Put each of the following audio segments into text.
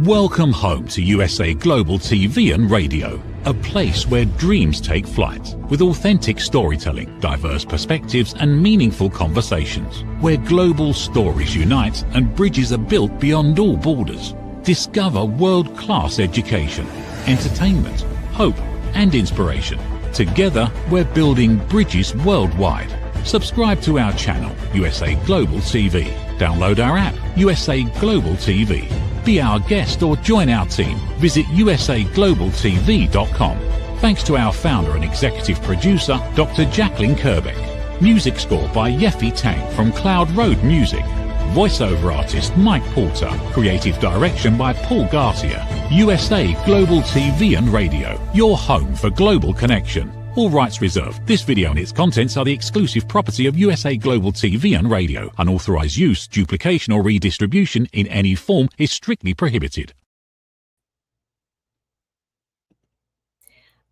Welcome home to USA Global TV and Radio, a place where dreams take flight, with authentic storytelling, diverse perspectives and meaningful conversations, where global stories unite and bridges are built beyond all borders. Discover world-class education, entertainment, hope and inspiration. Together, we're building bridges worldwide. Subscribe to our channel, USA Global TV. Download our app, USA Global TV. Be our guest or join our team. Visit usaglobaltv.com. Thanks to our founder and executive producer, Dr. Jacalyn Kerbeck. Music score by Yeffy Tang from Cloud Road Music. Voiceover artist Mike Porter. Creative direction by Paul Garcia. USA Global TV and Radio. Your home for global connection. All rights reserved. This video and its contents are the exclusive property of USA Global TV and Radio. Unauthorized use, duplication or redistribution in any form is strictly prohibited.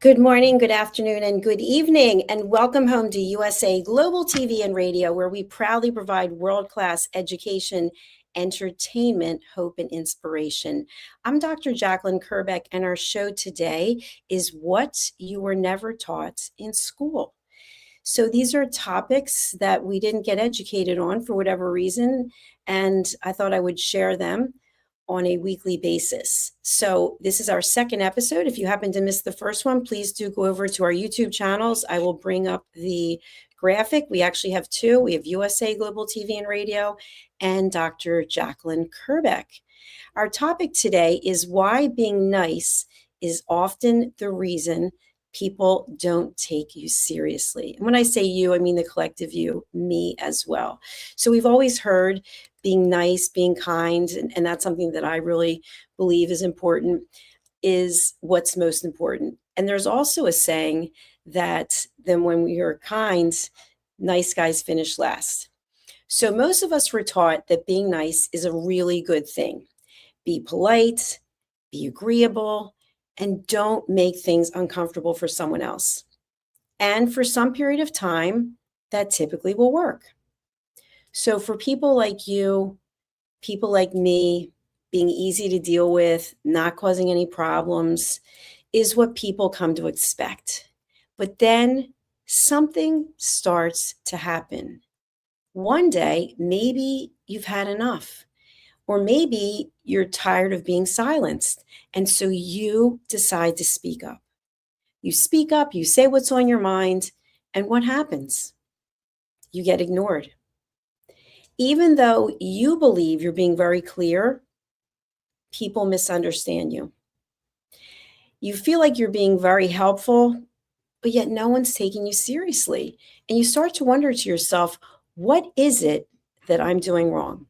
Good morning, good afternoon, and good evening, and welcome home to USA Global TV and Radio, where we proudly provide world-class education, entertainment, hope, and inspiration. I'm Dr. Jacalyn Kerbeck, and our show today is What You Were Never Taught in School. So these are topics that we didn't get educated on for whatever reason, and I thought I would share them on a weekly basis. So this is our second episode. If you happen to miss the first one, please do go over to our YouTube channels. I will bring up the graphic. We actually have two. We have USA Global TV and Radio and Dr. Jacalyn Kerbeck. Our topic today is why being nice is often the reason people don't take you seriously. And when I say you, I mean the collective you, me as well. So we've always heard being nice, being kind, and that's something that I really believe is important, is what's most important. And there's also a saying that then when we are kind, nice guys finish last. So most of us were taught that being nice is a really good thing. Be polite, be agreeable, and don't make things uncomfortable for someone else. And for some period of time, that typically will work. So for people like you, people like me, being easy to deal with, not causing any problems, is what people come to expect. But then something starts to happen. One day, maybe you've had enough, or maybe you're tired of being silenced. And so you decide to speak up. You speak up, you say what's on your mind, and what happens? You get ignored. Even though you believe you're being very clear, people misunderstand you. You feel like you're being very helpful, but yet no one's taking you seriously. And you start to wonder to yourself, what is it that I'm doing wrong?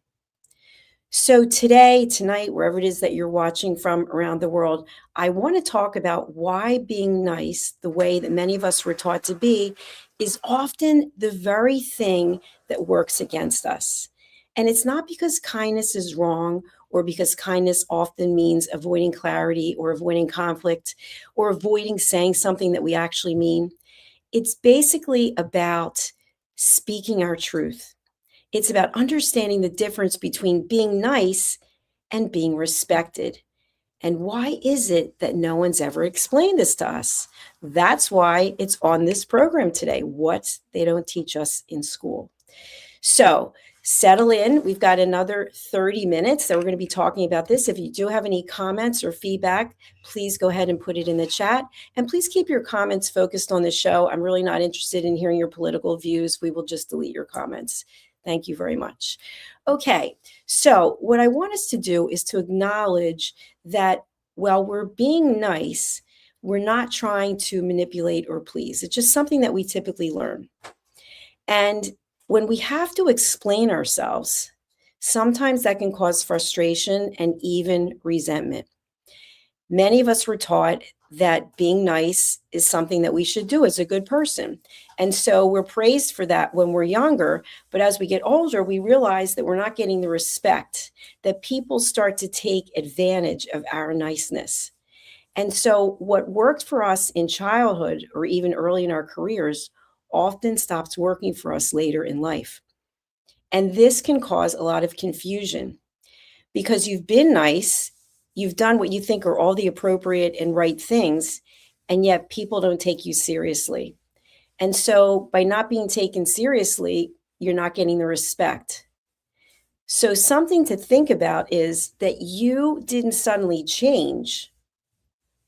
So today, tonight, wherever it is that you're watching from around the world, I want to talk about why being nice, the way that many of us were taught to be, is often the very thing that works against us. And it's not because kindness is wrong, or because kindness often means avoiding clarity or avoiding conflict or avoiding saying something that we actually mean. It's basically about speaking our truth. It's about understanding the difference between being nice and being respected. And why is it that no one's ever explained this to us? That's why it's on this program today, what they don't teach us in school. So settle in. We've got another 30 minutes that we're going to be talking about this. If you do have any comments or feedback, please go ahead and put it in the chat. And please keep your comments focused on the show. I'm really not interested in hearing your political views. We will just delete your comments. Thank you very much. Okay, so what I want us to do is to acknowledge that while we're being nice, we're not trying to manipulate or please. It's just something that we typically learn. And when we have to explain ourselves, sometimes that can cause frustration and even resentment. Many of us were taught that being nice is something that we should do as a good person. And so we're praised for that when we're younger. But as we get older, we realize that we're not getting the respect, that people start to take advantage of our niceness. And so what worked for us in childhood or even early in our careers often stops working for us later in life. And this can cause a lot of confusion because you've been nice you've done what you think are all the appropriate and right things, and yet people don't take you seriously. And so by not being taken seriously, you're not getting the respect. So something to think about is that you didn't suddenly change,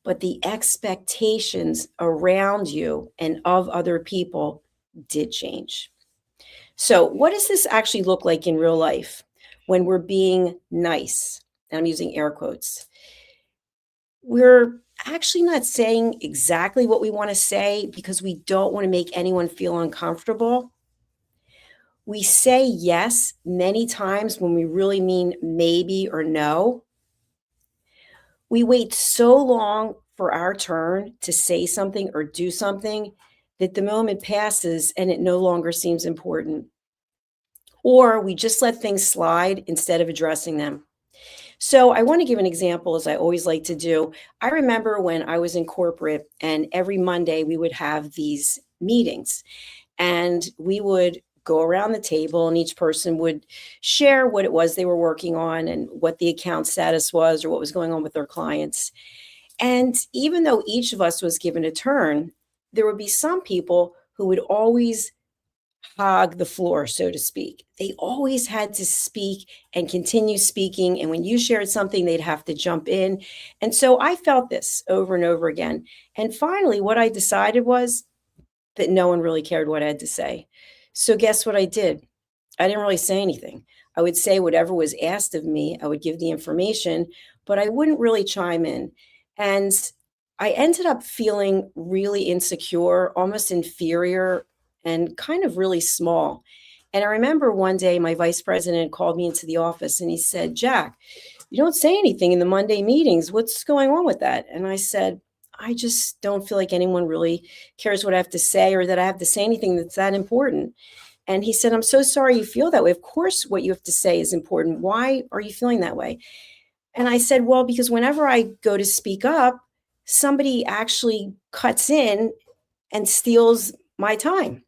but the expectations around you and of other people did change. So what does this actually look like in real life when we're being nice? And I'm using air quotes. We're actually not saying exactly what we want to say because we don't want to make anyone feel uncomfortable. We say yes many times when we really mean maybe or no. We wait so long for our turn to say something or do something that the moment passes and it no longer seems important. Or we just let things slide instead of addressing them. So I want to give an example, as I always like to do. I remember when I was in corporate, and every Monday we would have these meetings, and we would go around the table, and each person would share what it was they were working on and what the account status was or what was going on with their clients. And even though each of us was given a turn, there would be some people who would always hog the floor, so to speak. They always had to speak and continue speaking. And when you shared something, they'd have to jump in. And so I felt this over and over again. And finally, what I decided was that no one really cared what I had to say. So guess what I did? I didn't really say anything. I would say whatever was asked of me, I would give the information, but I wouldn't really chime in. And I ended up feeling really insecure, almost inferior, and kind of really small. And I remember one day my vice president called me into the office and he said, "Jack, you don't say anything in the Monday meetings. What's going on with that?" And I said, "I just don't feel like anyone really cares what I have to say or that I have to say anything that's that important." And he said, "I'm so sorry you feel that way. Of course, what you have to say is important. Why are you feeling that way?" And I said, "Well, because whenever I go to speak up, somebody actually cuts in and steals my time.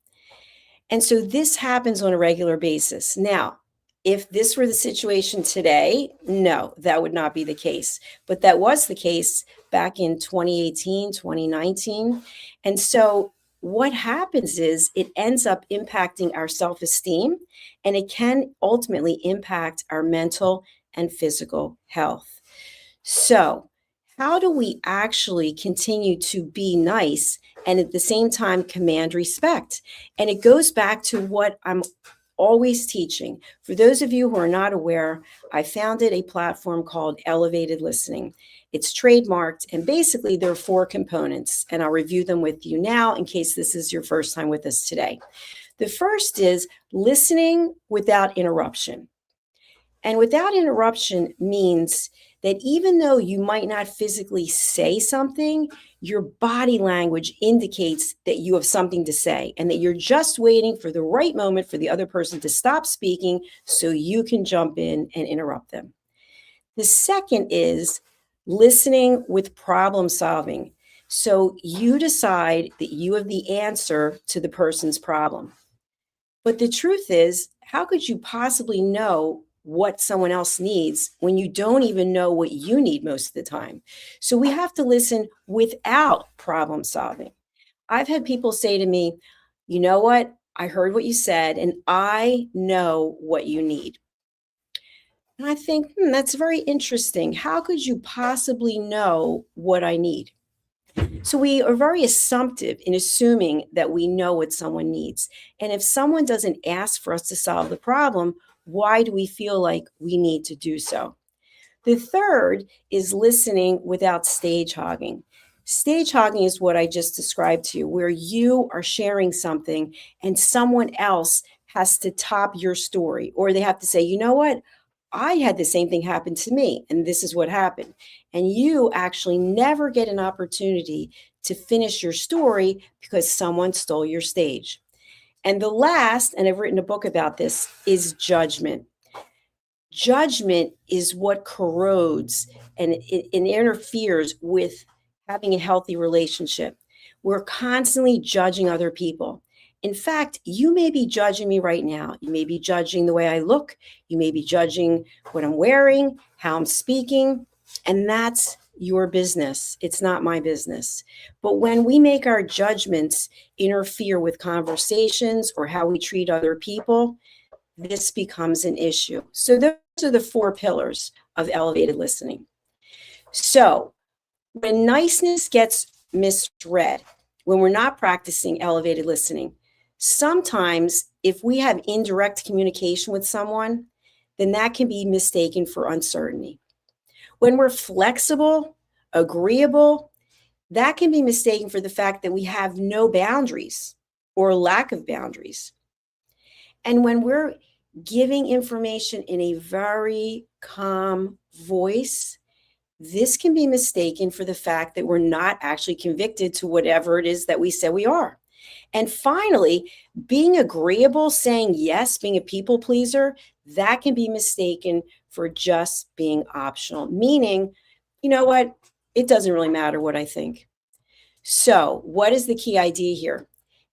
And so this happens on a regular basis. Now, if this were the situation today, no, that would not be the case. But that was the case back in 2018, 2019. And so what happens is it ends up impacting our self esteem, and it can ultimately impact our mental and physical health. So, how do we actually continue to be nice and at the same time command respect? And it goes back to what I'm always teaching. For those of you who are not aware, I founded a platform called Elevated Listening. It's trademarked, and basically there are 4 components, and I'll review them with you now in case this is your first time with us today. The first is listening without interruption. And without interruption means that even though you might not physically say something, your body language indicates that you have something to say and that you're just waiting for the right moment for the other person to stop speaking so you can jump in and interrupt them. The second is listening with problem solving. So you decide that you have the answer to the person's problem. But the truth is, how could you possibly know what someone else needs when you don't even know what you need most of the time? So we have to listen without problem solving. I've had people say to me, "You know what? I heard what you said and I know what you need." And I think, that's very interesting. How could you possibly know what I need? So we are very assumptive in assuming that we know what someone needs. And if someone doesn't ask for us to solve the problem, why do we feel like we need to do so? The third is listening without stage hogging. Stage hogging is what I just described to you, where you are sharing something and someone else has to top your story, or they have to say, "You know what? I had the same thing happen to me, and this is what happened." And you actually never get an opportunity to finish your story because someone stole your stage. And the last, and I've written a book about this, is judgment. Judgment is what corrodes and it interferes with having a healthy relationship. We're constantly judging other people. In fact, you may be judging me right now. You may be judging the way I look. You may be judging what I'm wearing, how I'm speaking. And that's your business. It's not my business. But when we make our judgments interfere with conversations or how we treat other people, this becomes an issue. So those are the 4 pillars of elevated listening. So when niceness gets misread, when we're not practicing elevated listening, sometimes if we have indirect communication with someone, then that can be mistaken for uncertainty. When we're flexible, agreeable, that can be mistaken for the fact that we have no boundaries or lack of boundaries. And when we're giving information in a very calm voice, this can be mistaken for the fact that we're not actually convicted to whatever it is that we say we are. And finally, being agreeable, saying yes, being a people pleaser, that can be mistaken for just being optional, meaning, you know what, it doesn't really matter what I think. So, what is the key idea here?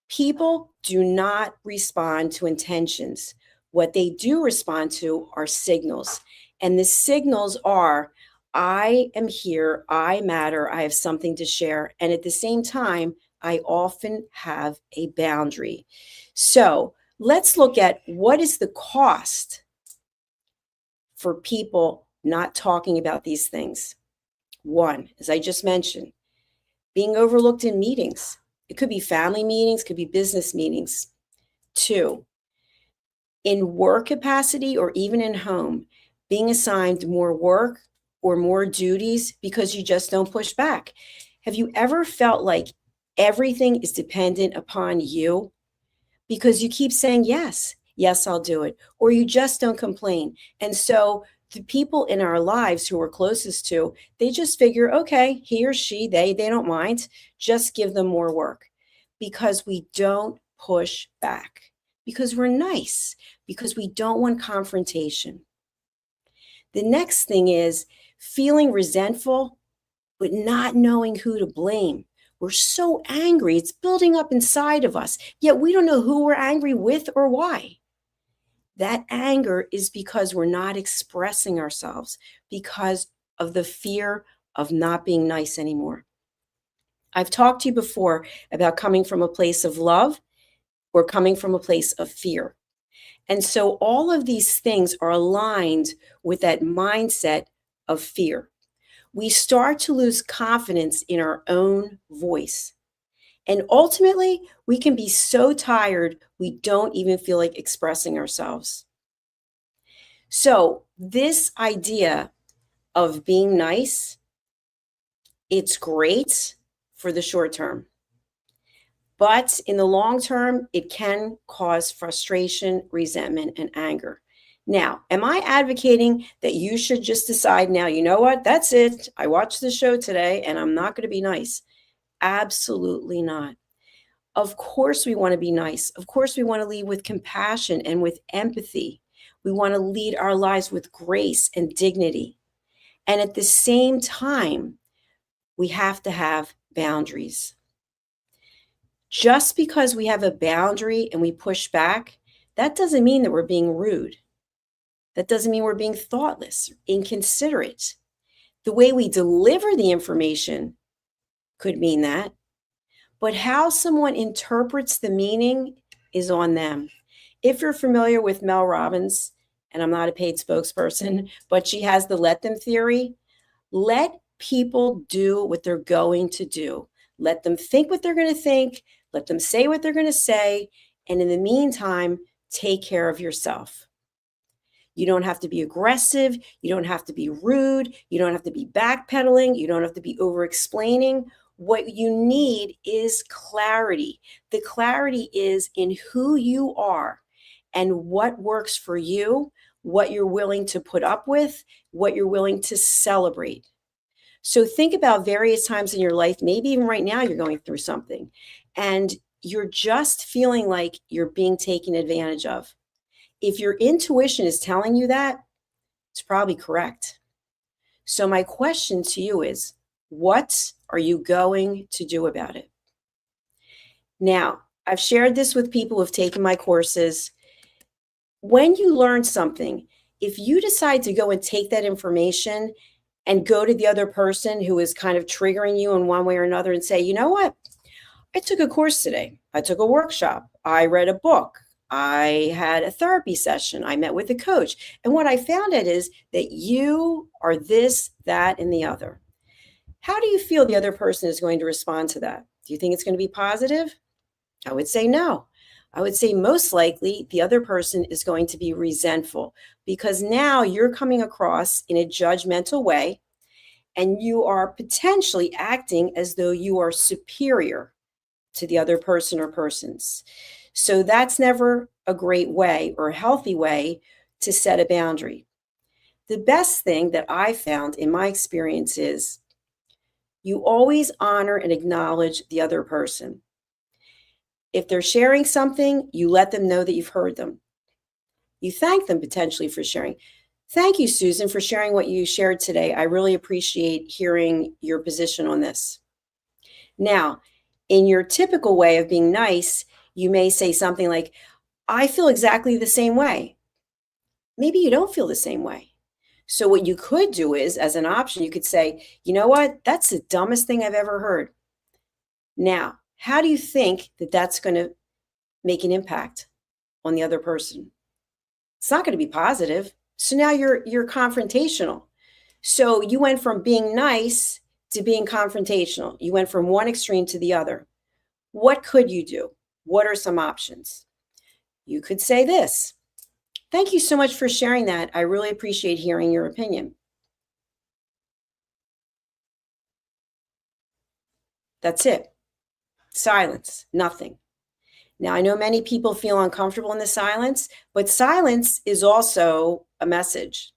People do not respond to intentions. What they do respond to are signals. And the signals are, I am here, I matter, I have something to share. And at the same time, I often have a boundary. So let's look at what is the cost for people not talking about these things. 1, as I just mentioned, being overlooked in meetings. It could be family meetings, could be business meetings. 2, in work capacity or even in home, being assigned more work or more duties because you just don't push back. Have you ever felt like everything is dependent upon you because you keep saying, yes, I'll do it, or you just don't complain? And so the people in our lives who we're closest to, they just figure, okay, he or she, they don't mind, just give them more work, because we don't push back, because we're nice, because we don't want confrontation. The next thing is feeling resentful, but not knowing who to blame. We're so angry, it's building up inside of us, yet we don't know who we're angry with or why. That anger is because we're not expressing ourselves, because of the fear of not being nice anymore. I've talked to you before about coming from a place of love or coming from a place of fear. And so all of these things are aligned with that mindset of fear. We start to lose confidence in our own voice. And ultimately, we can be so tired, we don't even feel like expressing ourselves. So this idea of being nice, it's great for the short term. But in the long term, it can cause frustration, resentment, and anger. Now, am I advocating that you should just decide now, you know what, that's it, I watched the show today and I'm not going to be nice? Absolutely not. Of course we want to be nice. Of course we want to lead with compassion and with empathy. We want to lead our lives with grace and dignity. And at the same time, we have to have boundaries. Just because we have a boundary and we push back, that doesn't mean that we're being rude. That doesn't mean we're being thoughtless, inconsiderate. The way we deliver the information could mean that, but how someone interprets the meaning is on them. If you're familiar with Mel Robbins, and I'm not a paid spokesperson, but she has the let them theory, let people do what they're going to do. Let them think what they're going to think, let them say what they're going to say, and in the meantime, take care of yourself. You don't have to be aggressive. You don't have to be rude. You don't have to be backpedaling. You don't have to be over-explaining. What you need is clarity. The clarity is in who you are and what works for you, what you're willing to put up with, what you're willing to celebrate. So think about various times in your life, maybe even right now you're going through something, and you're just feeling like you're being taken advantage of. If your intuition is telling you that, it's probably correct. So my question to you is, what are you going to do about it? Now, I've shared this with people who've taken my courses. When you learn something, if you decide to go and take that information and go to the other person who is kind of triggering you in one way or another and say, you know what? I took a course today. I took a workshop. I read a book. I had a therapy session. I met with a coach. And what I found out is that you are this, that, and the other. How do you feel the other person is going to respond to that? Do you think it's going to be positive? I would say no. I would say most likely the other person is going to be resentful because now you're coming across in a judgmental way and you are potentially acting as though you are superior to the other person or persons. So that's never a great way or a healthy way to set a boundary. The best thing that I found in my experience is you always honor and acknowledge the other person. If they're sharing something, you let them know that you've heard them. You thank them potentially for sharing. Thank you, Susan, for sharing what you shared today. I really appreciate hearing your position on this. Now, in your typical way of being nice, you may say something like, I feel exactly the same way. Maybe you don't feel the same way. So what you could do is, as an option, you could say, you know what? That's the dumbest thing I've ever heard. Now, how do you think that that's going to make an impact on the other person? It's not going to be positive. So now you're confrontational. So you went from being nice to being confrontational. You went from one extreme to the other. What could you do? What are some options? You could say this. Thank you so much for sharing that. I really appreciate hearing your opinion. That's it. Silence, nothing. Now, I know many people feel uncomfortable in the silence, but silence is also a message.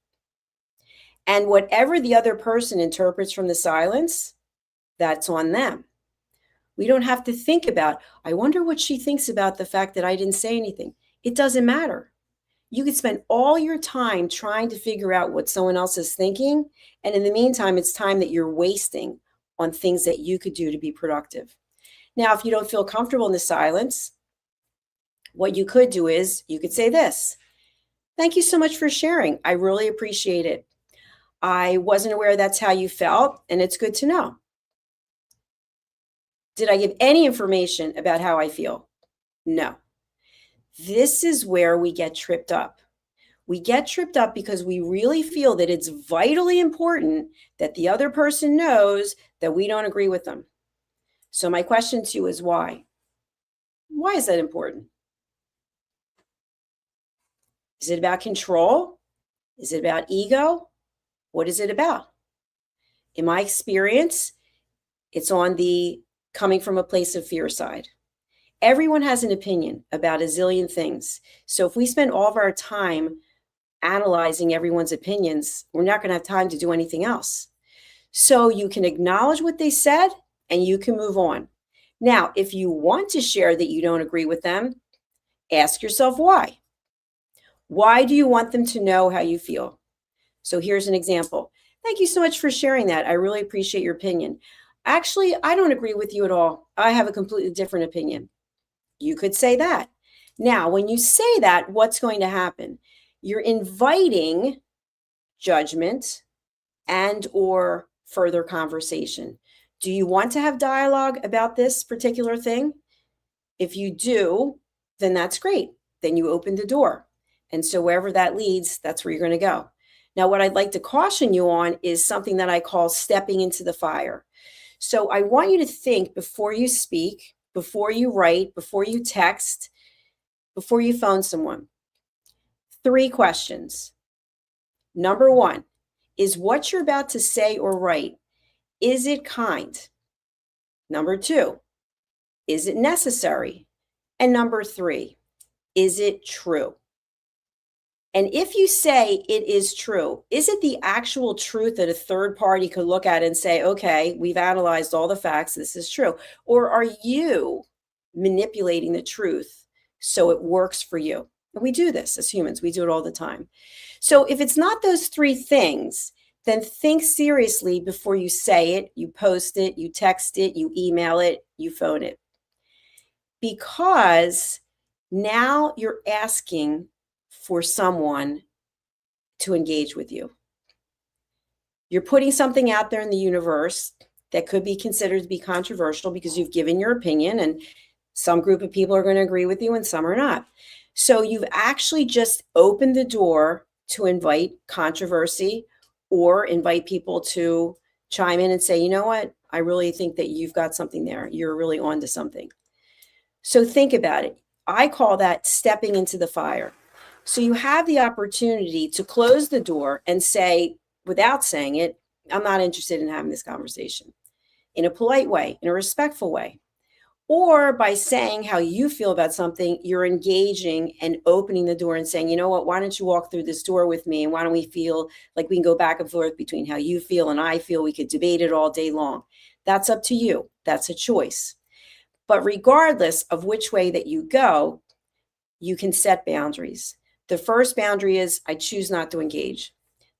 And whatever the other person interprets from the silence, that's on them. We don't have to think about, I wonder what she thinks about the fact that I didn't say anything. It doesn't matter. You could spend all your time trying to figure out what someone else is thinking. And in the meantime, it's time that you're wasting on things that you could do to be productive. Now, if you don't feel comfortable in the silence, what you could do is you could say this. Thank you so much for sharing. I really appreciate it. I wasn't aware that's how you felt, and it's good to know. Did I give any information about how I feel? No. This is where we get tripped up. We get tripped up because we really feel that it's vitally important that the other person knows that we don't agree with them. So my question to you is why? Why is that important? Is it about control? Is it about ego? What is it about? In my experience, it's on the coming from a place of fear side. Everyone has an opinion about a zillion things. So if we spend all of our time analyzing everyone's opinions, we're not going to have time to do anything else. So you can acknowledge what they said and you can move on. Now, if you want to share that you don't agree with them, ask yourself why. Why do you want them to know how you feel? So here's an example. Thank you so much for sharing that. I really appreciate your opinion. Actually, I don't agree with you at all. I have a completely different opinion. You could say that. Now, when you say that, what's going to happen? You're inviting judgment and or further conversation. Do you want to have dialogue about this particular thing? If you do, then that's great. Then you open the door. And so wherever that leads, that's where you're going to go. Now, what I'd like to caution you on is something that I call stepping into the fire. So I want you to think before you speak, before you write, before you text, before you phone someone. 3 questions. Number 1, is what you're about to say or write, is it kind? Number 2, is it necessary? And number 3, is it true? And if you say it is true, is it the actual truth that a third party could look at and say, okay, we've analyzed all the facts, this is true? Or are you manipulating the truth so it works for you? And we do this as humans, we do it all the time. So if it's not those 3 things, then think seriously before you say it, you post it, you text it, you email it, you phone it. Because now you're asking for someone to engage with you. You're putting something out there in the universe that could be considered to be controversial because you've given your opinion, and some group of people are going to agree with you and some are not. So you've actually just opened the door to invite controversy or invite people to chime in and say, you know what, I really think that you've got something there. You're really onto something. So think about it. I call that stepping into the fire. So you have the opportunity to close the door and say, without saying it, I'm not interested in having this conversation, in a polite way, in a respectful way. Or by saying how you feel about something, you're engaging and opening the door and saying, you know what, why don't you walk through this door with me? And why don't we feel like we can go back and forth between how you feel and I feel? We could debate it all day long. That's up to you. That's a choice. But regardless of which way that you go, you can set boundaries. The first boundary is I choose not to engage.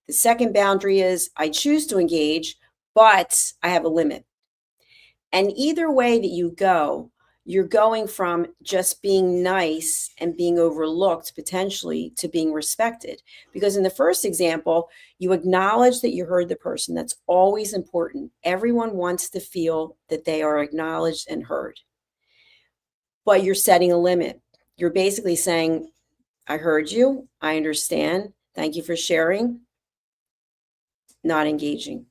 The second boundary is I choose to engage, but I have a limit. And either way that you go, you're going from just being nice and being overlooked potentially to being respected. Because in the first example, you acknowledge that you heard the person. That's always important. Everyone wants to feel that they are acknowledged and heard. But you're setting a limit. You're basically saying, I heard you. I understand. Thank you for sharing. Not engaging.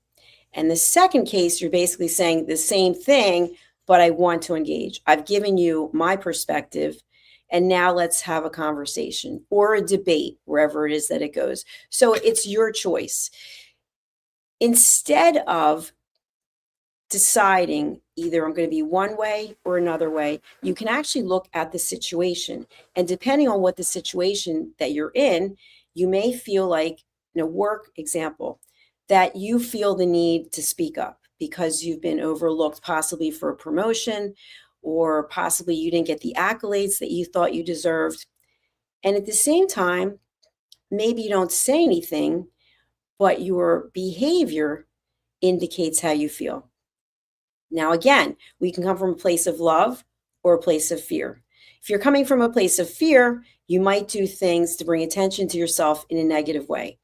And the second case, you're basically saying the same thing, but I want to engage. I've given you my perspective, and now let's have a conversation or a debate, wherever it is that it goes. So it's your choice. Instead of deciding either I'm going to be one way or another way, you can actually look at the situation. And depending on what the situation that you're in, you may feel like, in a work example, that you feel the need to speak up because you've been overlooked, possibly for a promotion, or possibly you didn't get the accolades that you thought you deserved. And at the same time, maybe you don't say anything, but your behavior indicates how you feel. Now, again, we can come from a place of love or a place of fear. If you're coming from a place of fear, you might do things to bring attention to yourself in a negative way.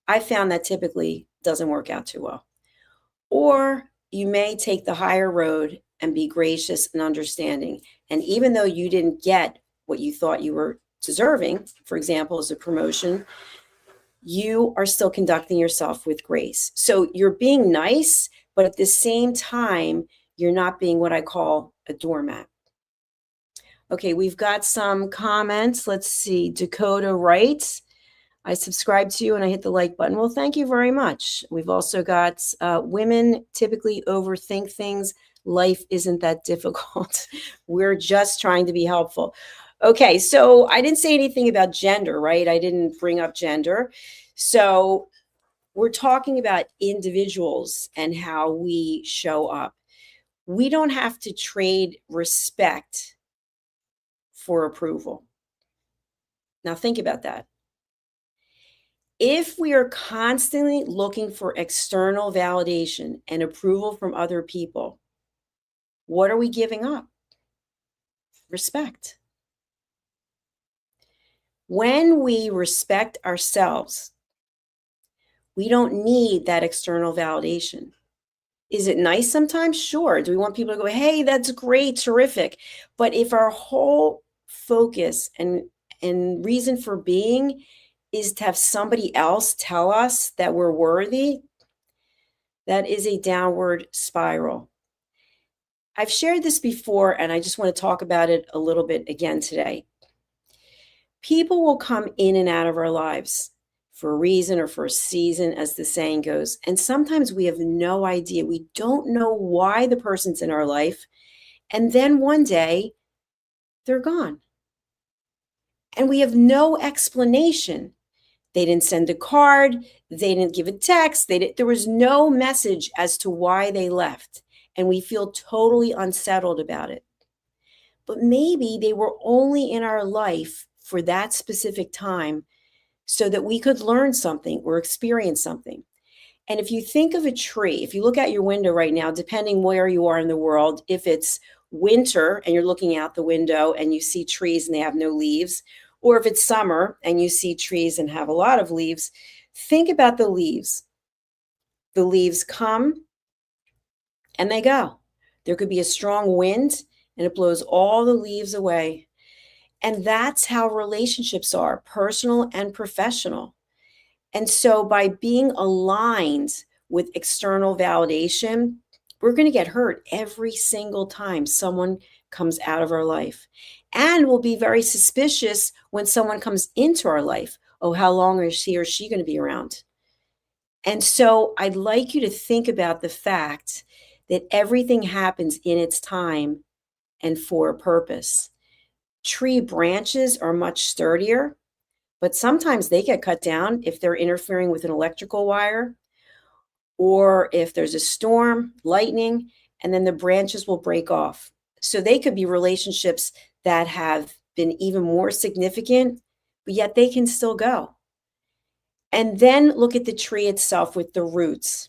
I found that typically doesn't work out too well. Or you may take the higher road and be gracious and understanding. And even though you didn't get what you thought you were deserving, for example, as a promotion, you are still conducting yourself with grace. So you're being nice, but at the same time, you're not being what I call a doormat. Okay, we've got some comments. Let's see. Dakota writes, I subscribe to you and I hit the like button. Well, thank you very much. We've also got women typically overthink things. Life isn't that difficult. We're just trying to be helpful. Okay, so I didn't say anything about gender, right? I didn't bring up gender. So we're talking about individuals and how we show up. We don't have to trade respect for approval. Now think about that. If we are constantly looking for external validation and approval from other people, what are we giving up? Respect. When we respect ourselves, we don't need that external validation. Is it nice sometimes? Sure. Do we want people to go, hey, that's great, terrific. But if our whole focus and reason for being is to have somebody else tell us that we're worthy, that is a downward spiral. I've shared this before, and I just want to talk about it a little bit again today. People will come in and out of our lives for a reason or for a season, as the saying goes. And sometimes we have no idea. We don't know why the person's in our life. And then one day, they're gone. And we have no explanation. They didn't send a card. They didn't give a text. There was no message as to why they left. And we feel totally unsettled about it. But maybe they were only in our life for that specific time so that we could learn something or experience something. And if you think of a tree, if you look out your window right now, depending where you are in the world, if it's winter and you're looking out the window and you see trees and they have no leaves, or if it's summer and you see trees and have a lot of leaves, think about the leaves. The leaves come and they go. There could be a strong wind and it blows all the leaves away. And that's how relationships are, personal and professional. And so by being aligned with external validation, we're going to get hurt every single time someone comes out of our life. And we'll be very suspicious when someone comes into our life. Oh, how long is he or she going to be around? And so I'd like you to think about the fact that everything happens in its time and for a purpose. Tree branches are much sturdier, but sometimes they get cut down if they're interfering with an electrical wire or if there's a storm, lightning, and then the branches will break off. So they could be relationships that have been even more significant, but yet they can still go. And then look at the tree itself with the roots.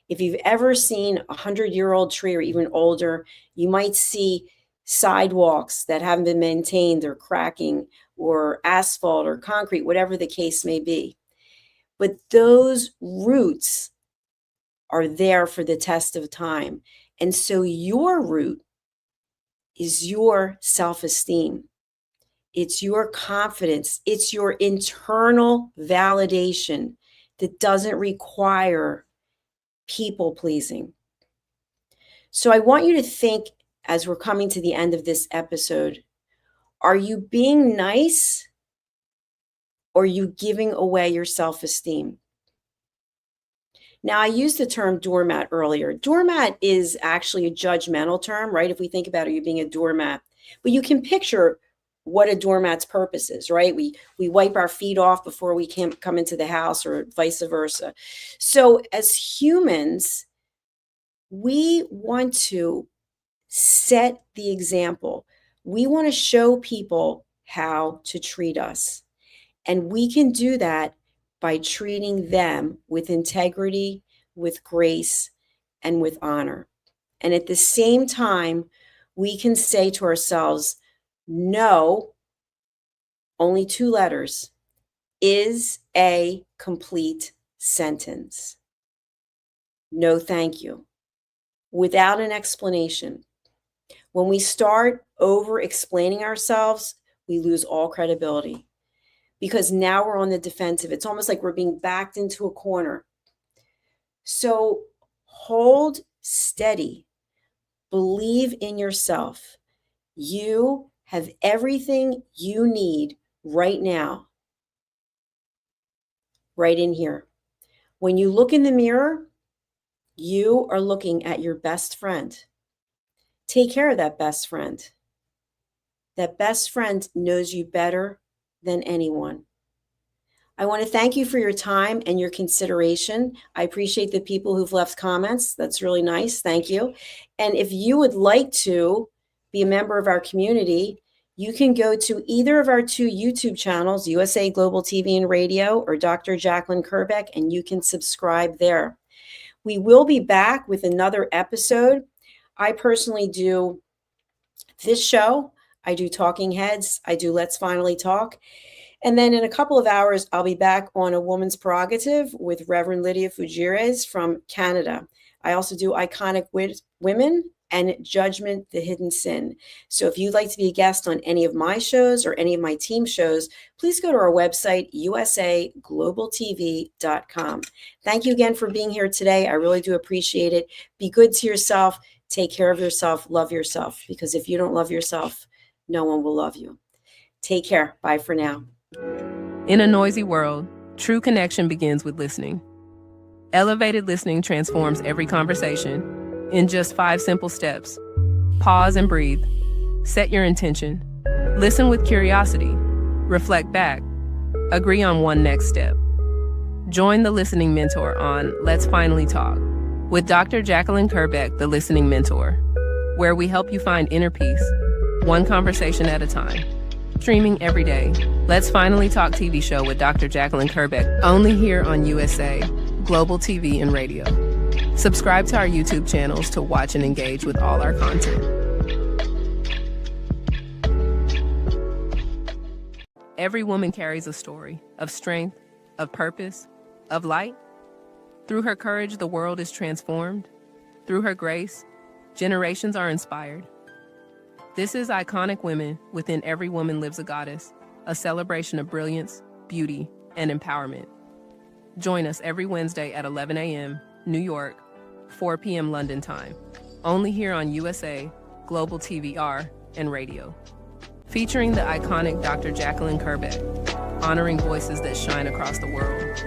If you've ever seen a 100-year-old tree or even older, you might see sidewalks that haven't been maintained or cracking or asphalt or concrete, whatever the case may be. But those roots are there for the test of time. And so your root is your self-esteem. It's your confidence. It's your internal validation that doesn't require people pleasing. So I want you to think as we're coming to the end of this episode, are you being nice or are you giving away your self-esteem? Now, I used the term doormat earlier. Doormat is actually a judgmental term, right? If we think about it, you being a doormat. But you can picture what a doormat's purpose is, right? We wipe our feet off before we can come into the house or vice versa. So as humans, we want to set the example. We want to show people how to treat us. And we can do that by treating them with integrity, with grace, and with honor. And at the same time, we can say to ourselves, no, only 2 letters, is a complete sentence. No, thank you. Without an explanation. When we start over explaining ourselves, we lose all credibility because now we're on the defensive. It's almost like we're being backed into a corner. So hold steady. Believe in yourself. You have everything you need right now, right in here. When you look in the mirror, you are looking at your best friend. Take care of that best friend. That best friend knows you better than anyone. I want to thank you for your time and your consideration. I appreciate the people who've left comments. That's really nice. Thank you. And if you would like to be a member of our community, you can go to either of our 2 YouTube channels, USA Global TV and Radio or Dr. Jacalyn Kerbeck, and you can subscribe there. We will be back with another episode. I personally do this show. I do Talking Heads. I do Let's Finally Talk. And then in a couple of hours, I'll be back on A Woman's Prerogative with Reverend Lydia Fugires from Canada. I also do Iconic Women and Judgment, the Hidden Sin. So if you'd like to be a guest on any of my shows or any of my team shows, please go to our website, usaglobaltv.com. Thank you again for being here today. I really do appreciate it. Be good to yourself. Take care of yourself. Love yourself. Because if you don't love yourself, no one will love you. Take care. Bye for now. In a noisy world, true connection begins with listening. Elevated listening transforms every conversation in just 5 simple steps. Pause and breathe. Set your intention. Listen with curiosity. Reflect back. Agree on one next step. Join the Listening Mentor on Let's Finally Talk with Dr. Jacalyn Kerbeck, the Listening Mentor, where we help you find inner peace, one conversation at a time. Streaming every day. Let's Finally Talk TV show with Dr. Jacalyn Kerbeck, only here on USA Global TV and Radio. Subscribe to our YouTube channels to watch and engage with all our content. Every woman carries a story of strength, of purpose, of light. Through her courage, the world is transformed. Through her grace, generations are inspired. This is Iconic Women. Within Every Woman Lives a Goddess, a celebration of brilliance, beauty, and empowerment. Join us every Wednesday at 11 a.m. New York, 4 p.m. London time, only here on USA, Global TVR, and radio. Featuring the iconic Dr. Jacalyn Kerbeck, honoring voices that shine across the world.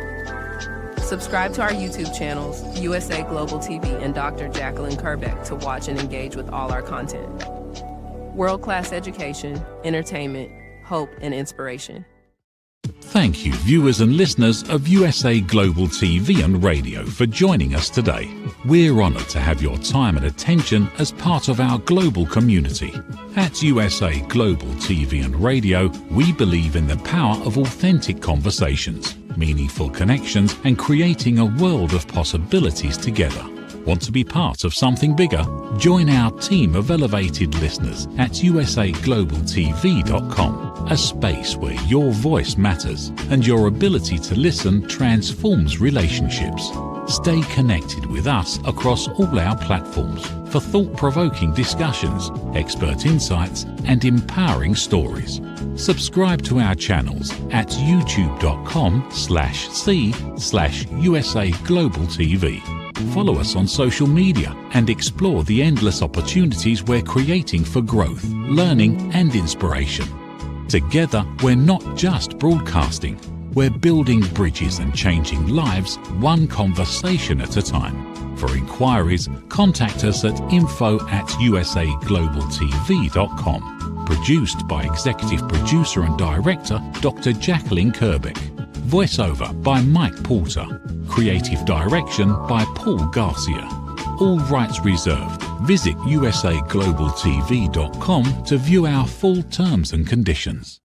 Subscribe to our YouTube channels, USA Global TV and Dr. Jacalyn Kerbeck, to watch and engage with all our content. World-class education, entertainment, hope, and inspiration. Thank you, viewers and listeners of USA Global TV and Radio, for joining us today. We're honoured to have your time and attention as part of our global community. At USA Global TV and Radio, we believe in the power of authentic conversations, meaningful connections, and creating a world of possibilities together. Want to be part of something bigger? Join our team of elevated listeners at usaglobaltv.com, a space where your voice matters and your ability to listen transforms relationships. Stay connected with us across all our platforms for thought-provoking discussions, expert insights, and empowering stories. Subscribe to our channels at youtube.com/c/USA Global TV. Follow us on social media and explore the endless opportunities we're creating for growth, learning, and inspiration. Together, we're not just broadcasting, we're building bridges and changing lives one conversation at a time. For inquiries, contact us at info@usaglobaltv.com. Produced by Executive Producer and Director Dr. Jacalyn Kerbeck. Voiceover by Mike Porter. Creative direction by Paul Garcia. All rights reserved. Visit usaglobaltv.com to view our full terms and conditions.